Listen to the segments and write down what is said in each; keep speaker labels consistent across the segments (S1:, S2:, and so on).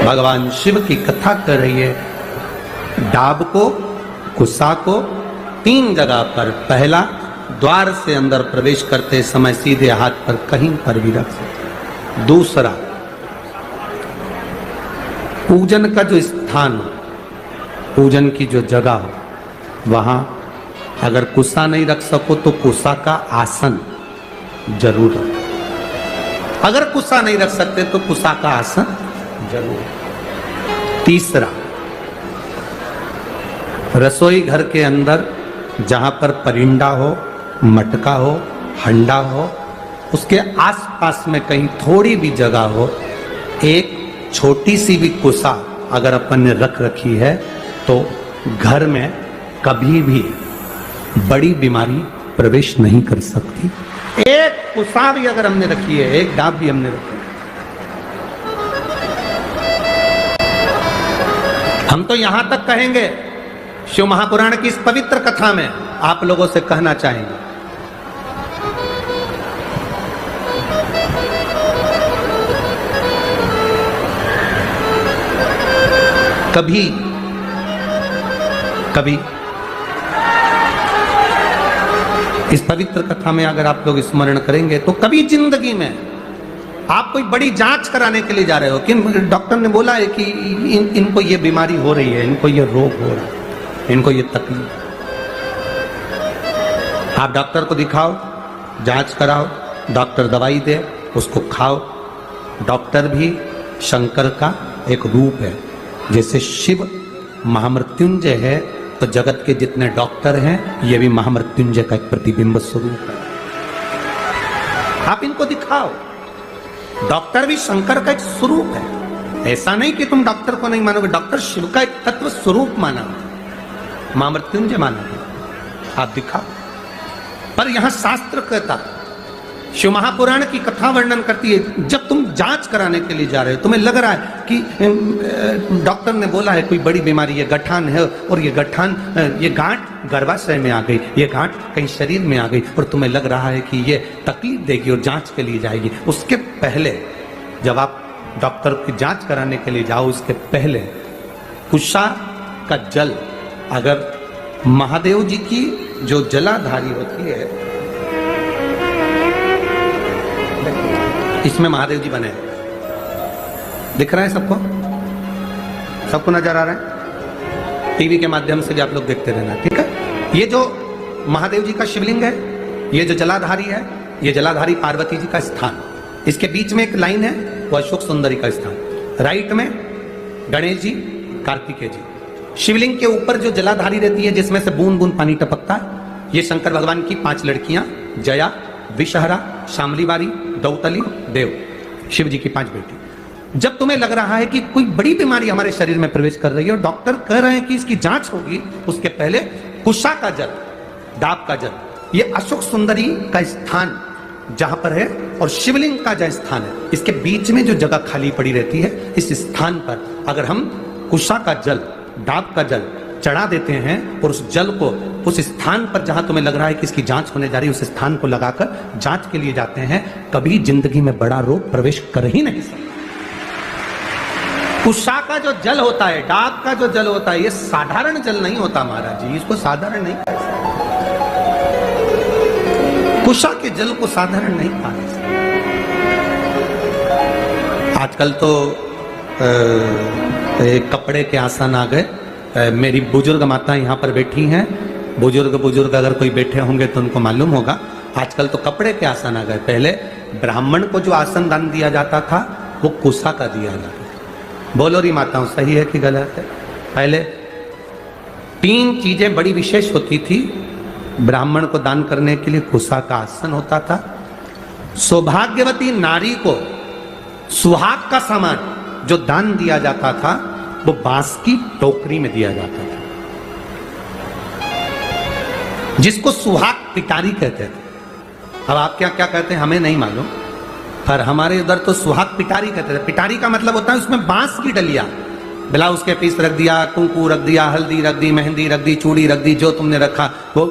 S1: भगवान शिव की कथा कर रही है। डाब को, कुसा को 3 जगह पर, पहला द्वार से अंदर प्रवेश करते समय सीधे हाथ पर कहीं पर भी रख सकते। दूसरा, पूजन का जो स्थान, पूजन की जो जगह हो, वहां अगर कुसा नहीं रख सको तो कुसा का आसन जरूर रखो। अगर कुसा नहीं रख सकते तो कुसा का आसन जरूर। तीसरा, रसोई घर के अंदर जहां पर परिंदा हो, मटका हो, हंडा हो, उसके आसपास में कहीं थोड़ी भी जगह हो, एक छोटी सी भी कुसा अगर अपन ने रख रखी है तो घर में कभी भी बड़ी बीमारी प्रवेश नहीं कर सकती। एक कुसा भी अगर हमने रखी है, एक डाब भी हमने रखी है, हम तो यहां तक कहेंगे, शिव महापुराण की इस पवित्र कथा में आप लोगों से कहना चाहेंगे, कभी कभी इस पवित्र कथा में अगर आप लोग स्मरण करेंगे तो कभी जिंदगी में आप कोई बड़ी जांच कराने के लिए जा रहे हो कि डॉक्टर ने बोला है कि इनको ये बीमारी हो रही है, इनको ये रोग हो रहा है, इनको ये तकलीफ, आप डॉक्टर को दिखाओ, जांच कराओ, डॉक्टर दवाई दे, उसको खाओ। डॉक्टर भी शंकर का एक रूप है। जैसे शिव महामृत्युंजय है तो जगत के जितने डॉक्टर हैं ये भी महामृत्युंजय का एक प्रतिबिंब स्वरूप है। आप इनको दिखाओ, डॉक्टर भी शंकर का एक स्वरूप है। ऐसा नहीं कि तुम डॉक्टर को नहीं मानोगे, डॉक्टर शिव का एक तत्व स्वरूप माना, महामृत्युंजय माना, आप दिखाओ। पर यहां शास्त्र कहता, शिव महापुराण की कथा वर्णन करती है, जब तुम जांच कराने के लिए जा रहे हो, तुम्हें लग रहा है कि डॉक्टर ने बोला है कोई बड़ी बीमारी, ये गठान है और ये गठान, ये गांठ गर्भाशय में आ गई, ये गांठ कहीं शरीर में आ गई और तुम्हें लग रहा है कि ये तकलीफ देगी और जांच के लिए जाएगी, उसके पहले जब आप डॉक्टर की जांच कराने के लिए जाओ, उसके पहले कुशा का जल, अगर महादेव जी की जो जलाधारी होती है, इसमें महादेव जी बने, दिख रहा है सबको? सबको नजर आ रहा है? टीवी के माध्यम से भी आप लोग देखते रहना, ठीक है? ये जो महादेव जी का शिवलिंग है, ये जो जलाधारी है, ये जलाधारी पार्वती जी का स्थान, इसके बीच में एक लाइन है, वो अशोक सुंदरी का स्थान, राइट में गणेश जी, कार्तिकेय जी। शिवलिंग के ऊपर जो जलाधारी रहती है जिसमें से बूंद बूंद पानी टपकता है, ये शंकर भगवान की 5 लड़कियां, जया, विषहरा, शामलीवारी, दौतली, देव, शिव जी की 5 बेटी। जब तुम्हें लग रहा है कि कोई बड़ी बीमारी हमारे शरीर में प्रवेश कर रही है और डॉक्टर कह रहे हैं कि इसकी जांच होगी, उसके पहले कुशा का जल, डाब का जल, ये अशोक सुंदरी का स्थान जहां पर है और शिवलिंग का जहां स्थान है, इसके बीच में जो जगह खाली पड़ी रहती है, इस स्थान पर अगर हम कुशा का जल, डाब का जल चढ़ा देते हैं और उस जल को उस स्थान पर जहां तुम्हें लग रहा है कि इसकी जांच होने जा रही है, उस स्थान को लगाकर जांच के लिए जाते हैं, कभी जिंदगी में बड़ा रोग प्रवेश कर ही नहीं सकता। कुशा का जो जल होता है, डाब का जो जल होता है, ये साधारण जल नहीं होता महाराज जी, इसको साधारण नहीं कह सकते। कुशा के जल को साधारण नहीं कहा जा सकता। आजकल तो कपड़े के आसन आ गए। मेरी बुजुर्ग माता यहाँ पर बैठी हैं, बुजुर्ग अगर कोई बैठे होंगे तो उनको मालूम होगा, आजकल तो कपड़े के आसन आ गए। पहले ब्राह्मण को जो आसन दान दिया जाता था वो कुशा का दिया जाता था। बोलो री माताओं, सही है कि गलत है? पहले 3 चीजें बड़ी विशेष होती थी। ब्राह्मण को दान करने के लिए कुशा का आसन होता था। सौभाग्यवती नारी को सुहाग का सामान जो दान दिया जाता था वो बांस की टोकरी में दिया जाता था, जिसको सुहाग पिटारी कहते थे। अब आप क्या क्या कहते हैं हमें नहीं मालूम, पर हमारे उधर तो सुहाग पिटारी कहते थे। पिटारी का मतलब होता है उसमें बांस की डलिया, ब्लाउज के पीस रख दिया, कुंकू रख दिया, हल्दी रख दी, मेहंदी रख दी, चूड़ी रख दी, जो तुमने रखा वो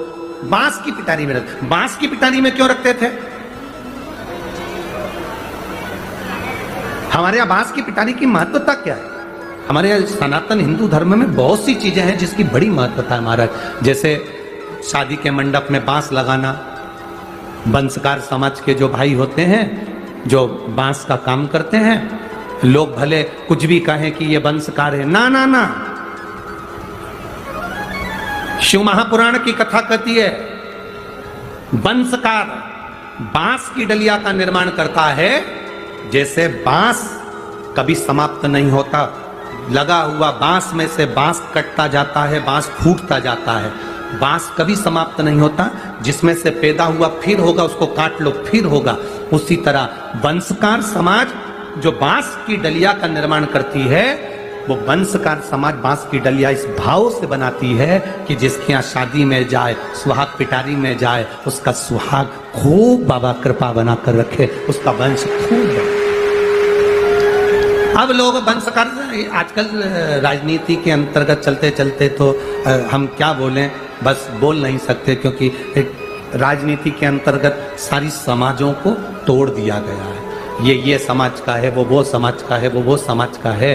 S1: बांस की पिटारी में रख। बांस की पिटारी में क्यों रखते थे? हमारे यहां बांस की पिटारी की महत्वता क्या है? हमारे सनातन हिंदू धर्म में बहुत सी चीजें हैं जिसकी बड़ी महत्वता है महाराज। जैसे शादी के मंडप में बांस लगाना, वंशकार समाज के जो भाई होते हैं जो बांस का काम करते हैं, लोग भले कुछ भी कहें कि ये वंशकार है, ना ना ना, शिव महापुराण की कथा कहती है वंशकार बांस की डलिया का निर्माण करता है। जैसे बांस कभी समाप्त नहीं होता, लगा हुआ बांस में से बांस कटता जाता है, बांस फूटता जाता है, बांस कभी समाप्त नहीं होता। जिसमें से पैदा हुआ फिर होगा, उसको काट लो फिर होगा। उसी तरह वंशकार समाज जो बांस की डलिया का निर्माण करती है, वो वंशकार समाज बांस की डलिया इस भाव से बनाती है कि जिसके यहाँ शादी में जाए, सुहाग पिटारी में जाए, उसका सुहाग खूब बाबा कृपा बना कर रखे, उसका वंश खूब। अब लोग वंशकार आजकल राजनीति के अंतर्गत चलते चलते तो हम क्या बोलें, बस बोल नहीं सकते, क्योंकि राजनीति के अंतर्गत सारी समाजों को तोड़ दिया गया है। ये समाज का है, वो समाज का है, वो समाज का है।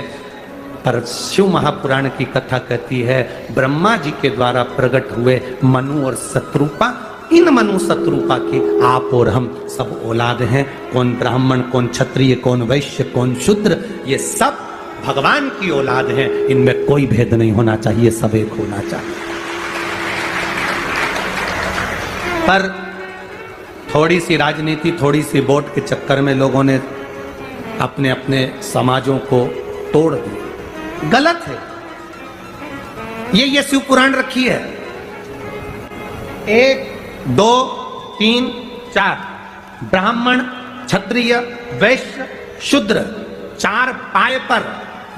S1: पर शिव महापुराण की कथा कहती है ब्रह्मा जी के द्वारा प्रकट हुए मनु और शत्रुपा, इन मनु शत्रुपा के आप और हम सब औलाद हैं। कौन ब्राह्मण, कौन क्षत्रिय, कौन वैश्य, कौन शूद्र, ये सब भगवान की औलाद हैं। इनमें कोई भेद नहीं होना चाहिए, सब एक होना चाहिए। पर थोड़ी सी राजनीति, थोड़ी सी वोट के चक्कर में लोगों ने अपने अपने समाजों को तोड़ दिया। गलत है। ये शिव पुराण रखी है 1 2 3 4 ब्राह्मण, क्षत्रिय, वैश्य, शूद्र, 4 पाए पर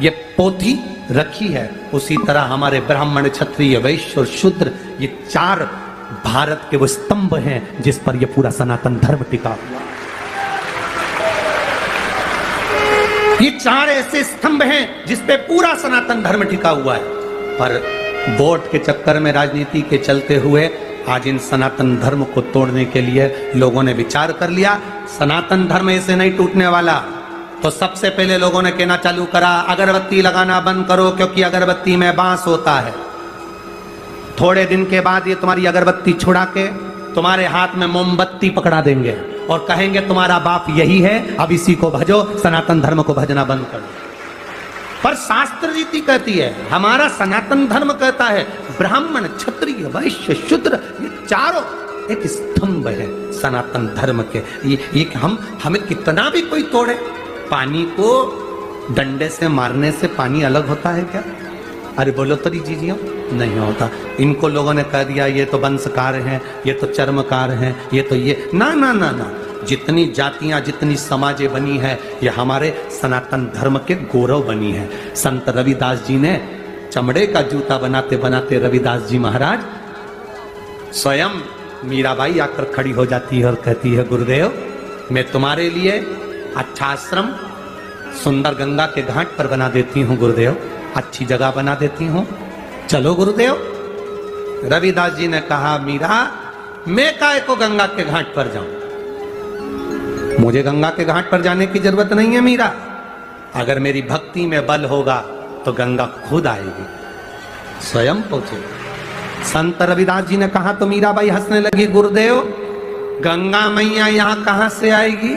S1: ये पोथी रखी है। उसी तरह हमारे ब्राह्मण, क्षत्रिय, वैश्य और शूद्र, ये 4 भारत के वो स्तंभ हैं जिस पर ये पूरा सनातन धर्म टिका हुआ। ये 4 ऐसे स्तंभ हैं जिस पे पूरा सनातन धर्म टिका हुआ है। पर वोट के चक्कर में, राजनीति के चलते हुए आज इन सनातन धर्म को तोड़ने के लिए लोगों ने विचार कर लिया सनातन धर्म ऐसे नहीं टूटने वाला। तो सबसे पहले लोगों ने कहना चालू करा अगरबत्ती लगाना बंद करो, क्योंकि अगरबत्ती में बांस होता है। थोड़े दिन के बाद ये तुम्हारी अगरबत्ती छुड़ा के तुम्हारे हाथ में मोमबत्ती पकड़ा देंगे और कहेंगे तुम्हारा बाप यही है, अब इसी को भजो, सनातन धर्म को भजना बंद करो। पर शास्त्र रीति कहती है, हमारा सनातन धर्म कहता है ब्राह्मण, क्षत्रिय, वैश्य, शूद्र, ये 4 एक स्तंभ है सनातन धर्म के। ये हमें कितना भी कोई तोड़े, पानी को डंडे से मारने से पानी अलग होता है क्या? अरे बोलो तो जीजियो, नहीं होता। इनको लोगों ने कह दिया ये तो वंशकार हैं, ये तो चर्मकार हैं, ये तो ये, ना ना ना ना। जितनी जातियां, जितनी समाजें बनी है, ये हमारे सनातन धर्म के गौरव बनी है। संत रविदास जी ने चमड़े का जूता बनाते बनाते रविदास जी महाराज स्वयं मीराबाई आकर खड़ी हो जाती है और कहती है गुरुदेव मैं तुम्हारे लिए अच्छा आश्रम सुंदर गंगा के घाट पर बना देती हूँ गुरुदेव, अच्छी जगह बना देती हूँ, चलो गुरुदेव। रविदास जी ने कहा मीरा मैं काय को गंगा के घाट पर जाऊं, मुझे गंगा के घाट पर जाने की जरूरत नहीं है मीरा। अगर मेरी भक्ति में बल होगा तो गंगा खुद आएगी, स्वयं पहुंचे। संत रविदास जी ने कहा तो मीराबाई हंसने लगी, गुरुदेव गंगा मैया यहां कहां से आएगी,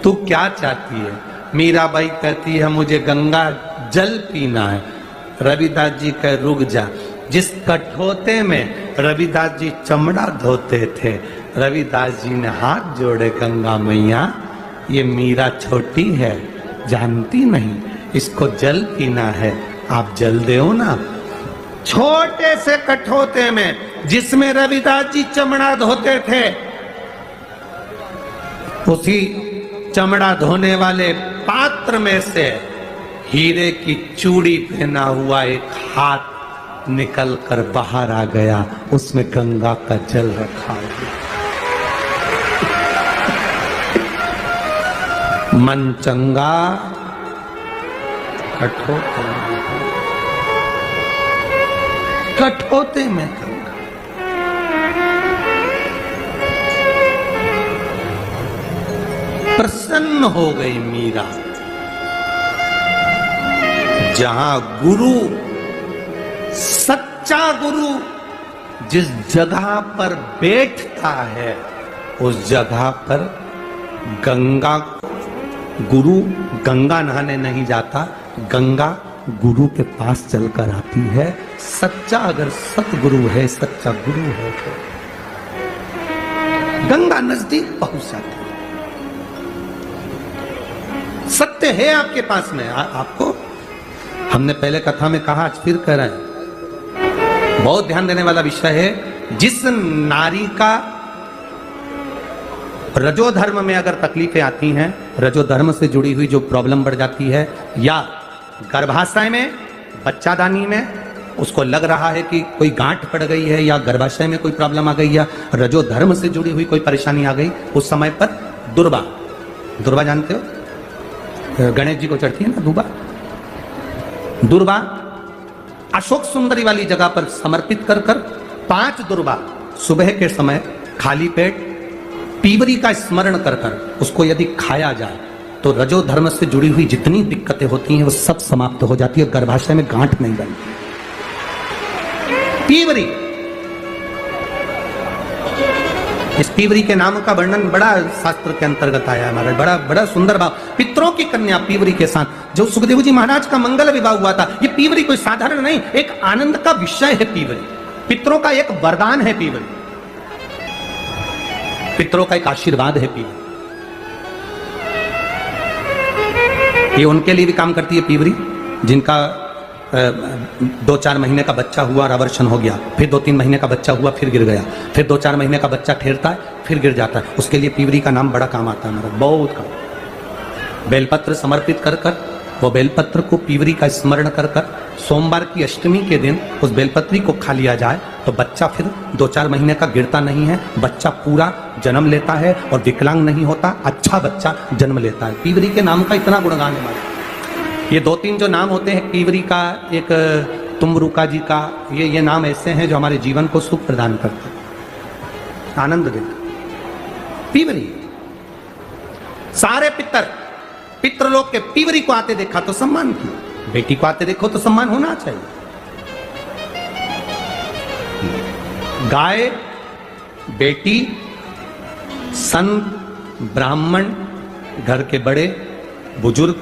S1: तू क्या चाहती है? मीराबाई कहती है मुझे गंगा जल पीना है। रविदास जी कह रुक जा। जिस कठोते में रविदास जी चमड़ा धोते थे, रविदास जी ने हाथ जोड़े, गंगा मैया ये मीरा छोटी है, जानती नहीं, इसको जल पीना है, आप जल दो ना। छोटे से कठोते में जिसमें रविदास जी चमड़ा धोते थे, उसी चमड़ा धोने वाले पात्र में से हीरे की चूड़ी पहना हुआ एक हाथ निकल कर बाहर आ गया, उसमें गंगा का जल रखा हुआ। मन चंगा कठोते में गंगा। प्रसन्न हो गई मीरा। जहां गुरु, सच्चा गुरु जिस जगह पर बैठता है उस जगह पर गंगा, गुरु गंगा नहाने नहीं जाता, गंगा गुरु के पास चलकर आती है। सच्चा अगर सतगुरु है, सच्चा गुरु है तो गंगा नजदीक पहुंच जाती है। सत्य है आपके पास में। आपको हमने पहले कथा में कहा, आज फिर कह रहे हैं, बहुत ध्यान देने वाला विषय है। जिस नारी का रजोधर्म में अगर तकलीफें आती हैं, रजोधर्म से जुड़ी हुई जो प्रॉब्लम बढ़ जाती है, या गर्भाशय में, बच्चादानी में उसको लग रहा है कि कोई गांठ पड़ गई है, या गर्भाशय में कोई प्रॉब्लम आ गई, या रजोधर्म से जुड़ी हुई कोई परेशानी आ गई, उस समय पर दुर्वा, दुर्वा जानते हो, गणेश जी को चढ़ती है ना दुर्वा, दुर्वा अशोक सुंदरी वाली जगह पर समर्पित कर 5 दुर्वा सुबह के समय खाली पेट पीवरी का स्मरण कर उसको यदि खाया जाए तो रजोधर्म से जुड़ी हुई जितनी दिक्कतें होती हैं वो सब समाप्त हो जाती है, गर्भाशय में गांठ नहीं बनती। पीवरी, इस पीवरी के नाम का वर्णन बड़ा शास्त्र के अंतर्गत आया है महाराज, बड़ा बड़ा सुंदर भाव। पितरों की कन्या पीवरी के साथ जो सुखदेव जी महाराज का मंगल विवाह हुआ था, ये पीवरी कोई साधारण नहीं, एक आनंद का विषय है पीवरी, पितरों का एक वरदान है पीवरी, पितरों का एक आशीर्वाद है पीवरी। ये उनके लिए भी काम करती है पीवरी जिनका 2-4 महीने का बच्चा हुआ और अवर्षण हो गया, फिर 2-3 महीने का बच्चा हुआ फिर गिर गया, फिर 2-4 महीने का बच्चा ठहरता है फिर गिर जाता है, उसके लिए पीवरी का नाम बड़ा काम आता है मेरा, बहुत काम। बेलपत्र समर्पित कर वो बेलपत्र को पीवरी का स्मरण कर सोमवार की अष्टमी के दिन उस बेलपत्री को खा लिया जाए तो बच्चा फिर 2-4 महीने का गिरता नहीं है, बच्चा पूरा जन्म लेता है और विकलांग नहीं होता, अच्छा बच्चा जन्म लेता है। पीवरी के नाम का इतना गुणगान है हमारे। ये 2-3 जो नाम होते हैं, पीवरी का, एक तुमरुका जी का, ये नाम ऐसे हैं जो हमारे जीवन को सुख प्रदान करते हैं, आनंद देते। पीवरी, सारे पितृलोक के पीवरी को आते देखा तो सम्मान किया, बेटी को आते देखो तो सम्मान होना चाहिए। गाय, बेटी, संत, ब्राह्मण, घर के बड़े बुजुर्ग,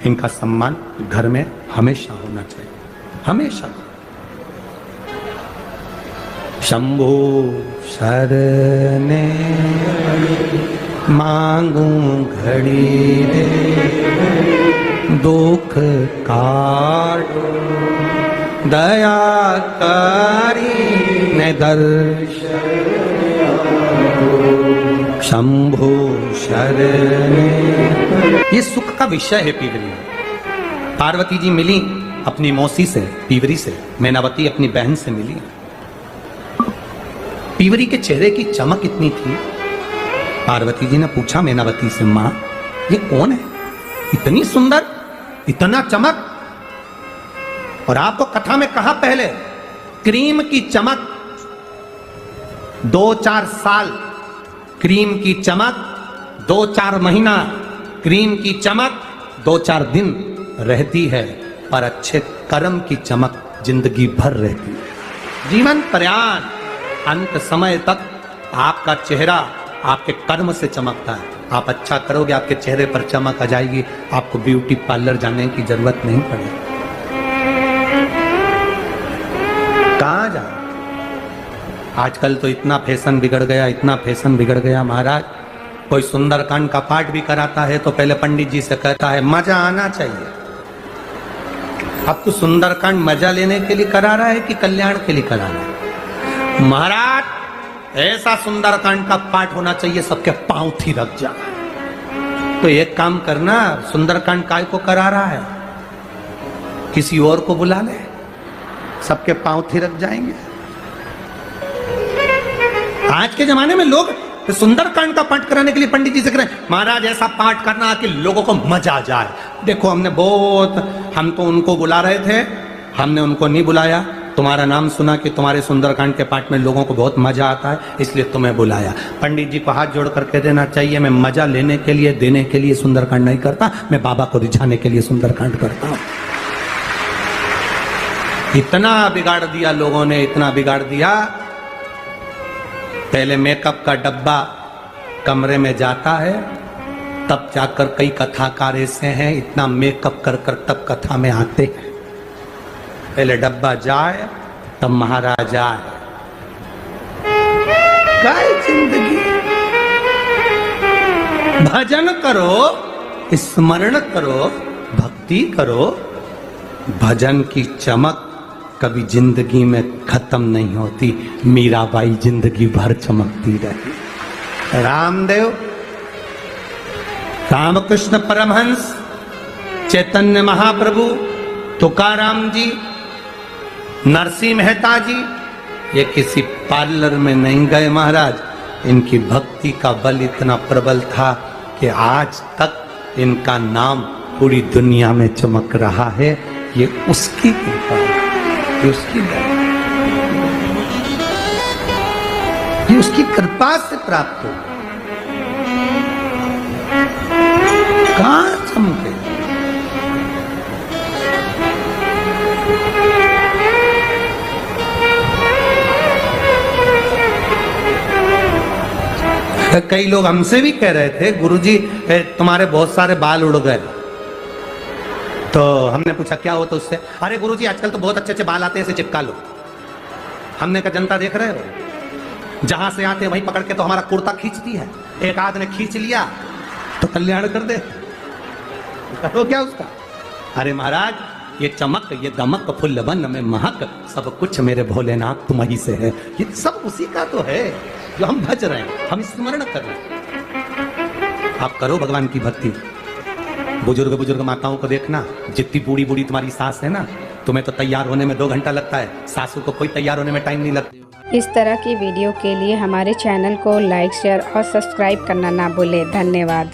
S1: इनका सम्मान घर में हमेशा होना चाहिए, हमेशा। शंभो शरणे मांगू घड़ी दे, दुख काटो दया करी ने दर्शन, शंभो शरणे। ये सुख का विषय है पीवरी। पार्वती जी मिली अपनी मौसी से, पीवरी से, मैनावती अपनी बहन से मिली। पीवरी के चेहरे की चमक इतनी थी, पार्वती जी ने पूछा मैनावती से, मां ये कौन है, इतनी सुंदर, इतना चमक। और आपको कथा में कहा पहले, क्रीम की चमक 2-4 साल, क्रीम की चमक 2-4 महीना, क्रीम की चमक 2-4 दिन रहती है, पर अच्छे कर्म की चमक जिंदगी भर रहती है। जीवन पर्यान अंत समय तक आपका चेहरा आपके कर्म से चमकता है। आप अच्छा करोगे, आपके चेहरे पर चमक आ जाएगी, आपको ब्यूटी पार्लर जाने की जरूरत नहीं पड़ेगी। कहां जा, आजकल तो इतना फैशन बिगड़ गया, इतना फैशन बिगड़ गया महाराज। कोई सुंदरकांड का पाठ भी कराता है तो पहले पंडित जी से कहता है मजा आना चाहिए। अब तो सुंदरकांड मजा लेने के लिए करा रहा है कि कल्याण के लिए करा रहा है? महाराज ऐसा सुंदरकांड का पाठ होना चाहिए सबके पांव थिरक जाए। तो एक काम करना, सुंदरकांड काय को करा रहा है, किसी और को बुला ले, सबके पांव थिरक जाएंगे। आज के जमाने में लोग सुंदरकांड का पाठ कराने के लिए पंडित जी से कह रहे हैं महाराज ऐसा पाठ करना कि लोगों को मजा आ जाए। देखो हम तो उनको बुला रहे थे, हमने उनको नहीं बुलाया। तुम्हारा नाम सुना कि तुम्हारे सुंदरकांड के पाठ में लोगों को बहुत मजा आता है, इसलिए तुम्हें बुलाया। पंडित जी को हाथ जोड़ कर कह देना चाहिए मैं मजा लेने के लिए, देने के लिए सुंदरकांड नहीं करता, मैं बाबा को रिझाने के लिए सुंदरकांड करता हूं। इतना बिगाड़ दिया लोगों ने, इतना बिगाड़ दिया। पहले मेकअप का डब्बा कमरे में जाता है, तब जाकर कई कथाकार ऐसे हैं इतना मेकअप कर कर तब कथा में आते हैं। पहले डब्बा जाए तब महाराज आए। काय जिंदगी, भजन करो, स्मरण करो, भक्ति करो। भजन की चमक कभी जिंदगी में खत्म नहीं होती। मीराबाई जिंदगी भर चमकती रही। रामदेव, रामकृष्ण परमहंस, चैतन्य महाप्रभु, तुकाराम जी, नरसिंह मेहता जी, ये किसी पार्लर में नहीं गए महाराज। इनकी भक्ति का बल इतना प्रबल था कि आज तक इनका नाम पूरी दुनिया में चमक रहा है। ये उसकी कृपा है, ये उसकी दया, ये उसकी कृपा से प्राप्त हो। कहां चमके? कई लोग हमसे भी कह रहे थे, गुरुजी तुम्हारे बहुत सारे बाल उड़ गए। तो हमने पूछा क्या होता उससे? अरे गुरुजी आजकल तो बहुत अच्छे अच्छे बाल आते हैं, इसे चिपका लो। हमने कहा जनता देख रहे हो, जहां से आते वहीं पकड़ के तो हमारा कुर्ता खींचती है। एक आध ने खींच लिया तो कल्याण कर दे, तो क्या उसका? अरे महाराज, ये चमक, ये दमक, फुल्ल वन में महक, सब कुछ मेरे भोलेनाथ तुम्हीं से है। ये सब उसी का तो है जो हम भज रहे हैं, हम स्मरण कर रहे हैं। आप करो भगवान की भक्ति। बुजुर्ग माताओं को देखना, जितनी बूढ़ी बूढ़ी तुम्हारी सास है ना, तुम्हें तो तैयार होने में 2 घंटा लगता है, सासू को कोई तैयार होने में टाइम नहीं लगता।
S2: इस तरह की वीडियो के लिए हमारे चैनल को लाइक, शेयर और सब्सक्राइब करना ना भूलें। धन्यवाद।